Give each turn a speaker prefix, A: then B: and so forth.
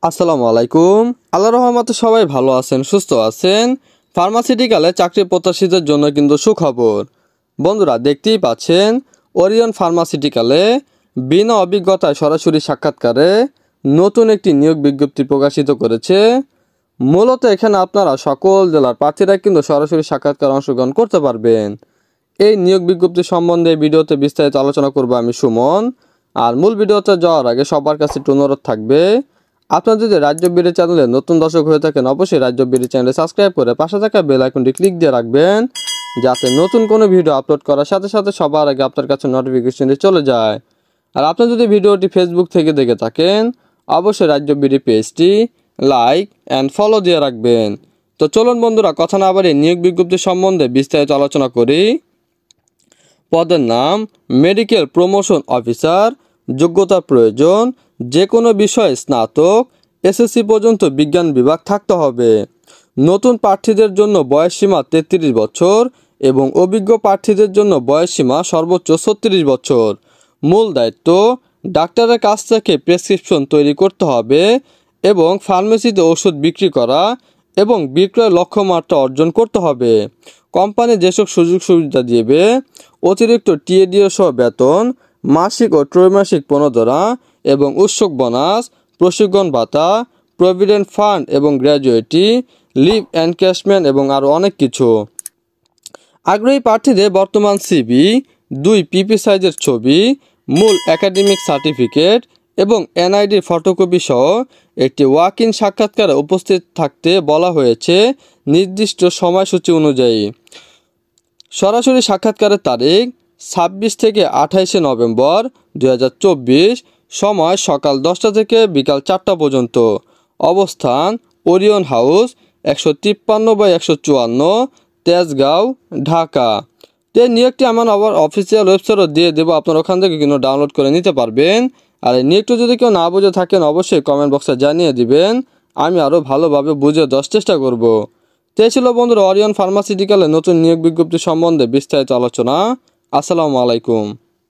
A: আসসালামু আলাইকুম। আল্লাহর রহমতে সবাই ভালো আছেন, সুস্থ আছেন। ফার্মাসিউটিক্যালে চাকরি প্রত্যাশীদের জন্য কিন্তু সুখবর। বন্ধুরা, দেখতেই পাচ্ছেন ওরিয়ন ফার্মাসিউটিক্যালে বিনা অভিজ্ঞতায় সরাসরি সাক্ষাৎকারে নতুন একটি নিয়োগ বিজ্ঞপ্তি প্রকাশিত করেছে। মূলত এখানে আপনারা সকল জেলার প্রার্থীরা কিন্তু সরাসরি সাক্ষাৎকার অংশগ্রহণ করতে পারবেন। এই নিয়োগ বিজ্ঞপ্তি সম্বন্ধে ভিডিওতে বিস্তারিত আলোচনা করব আমি সুমন। আর মূল ভিডিওতে যাওয়ার আগে সবার কাছে একটু অনুরোধ থাকবে, আপনারা যদি রাজ্য বিডি চ্যানেলে নতুন দর্শক হয়ে থাকেন অবশ্যই রাজ্য বিডি চ্যানেলে সাবস্ক্রাইব করে পাশে থাকা বেল আইকনটি ক্লিক দিয়ে রাখবেন, যাতে নতুন কোনো ভিডিও আপলোড করার সাথে সাথে সবার আগে আপনার কাছে নোটিফিকেশনটি চলে যায়। আর আপনি যদি ভিডিওটি ফেসবুক থেকে দেখে থাকেন অবশ্যই রাজ্য বিডি পেজটি লাইক অ্যান্ড ফলো দিয়ে রাখবেন। তো চলুন বন্ধুরা, কথা না বাড়িয়ে নিয়োগ বিজ্ঞপ্তি সম্বন্ধে বিস্তারিত আলোচনা করি। পদের নাম মেডিকেল প্রমোশন অফিসার। যোগ্যতা প্রয়োজন, যে কোনো বিষয়ে স্নাতক, এসএসসি পর্যন্ত বিজ্ঞান বিভাগ থাকতে হবে। নতুন প্রার্থীদের জন্য বয়সসীমা 33 বছর এবং অভিজ্ঞ প্রার্থীদের জন্য বয়সসীমা সর্বোচ্চ 36 বছর। মূল দায়িত্ব, ডাক্তারের কাছ থেকে প্রেসক্রিপশন তৈরি করতে হবে এবং ফার্মেসিতে ওষুধ বিক্রি করা এবং বিক্রয় লক্ষ্যমাত্রা অর্জন করতে হবে। কোম্পানি যেসব সুযোগ সুবিধা দিবে: অতিরিক্ত টিএডিও সহ বেতন, মাসিক ও ত্রৈমাসিক প্রণোদনা এবং উৎসব বোনাস, প্রশিক্ষণ ভাতা, প্রভিডেন্ট ফান্ড এবং গ্র্যাজুয়েটি, লিভ এনক্যাশমেন্ট এবং আরও অনেক কিছু। আগ্রহী প্রার্থীদের বর্তমান সিভি, 2 পিপি সাইজের ছবি, মূল একাডেমিক সার্টিফিকেট এবং এনআইডির ফটোকপি সহ একটি ওয়াক ইন সাক্ষাৎকারে উপস্থিত থাকতে বলা হয়েছে নির্দিষ্ট সময়সূচি অনুযায়ী। সরাসরি সাক্ষাৎকারের তারিখ 26 থেকে 28 নভেম্বর 2024, সময় সকাল 10টা থেকে বিকাল 4টা পর্যন্ত। অবস্থান ওরিয়ন হাউস, 153/154, তেজগাঁও, ঢাকা। এই নিয়োগটি আমার আবার অফিসিয়াল ওয়েবসাইটও দিয়ে দেবো, আপনারা ওখান থেকে কিন্তু ডাউনলোড করে নিতে পারবেন। আর এই নিয়োগটি যদি কেউ না বুঝে থাকেন অবশ্যই কমেন্ট বক্সে জানিয়ে দিবেন, আমি আরও ভালোভাবে বুঝে দেওয়ার চেষ্টা করব। তো ছিল বন্ধুরা ওরিয়ন ফার্মাসিউটিক্যালের নতুন নিয়োগ বিজ্ঞপ্তি সম্বন্ধে বিস্তারিত আলোচনা। আসসালামু আলাইকুম।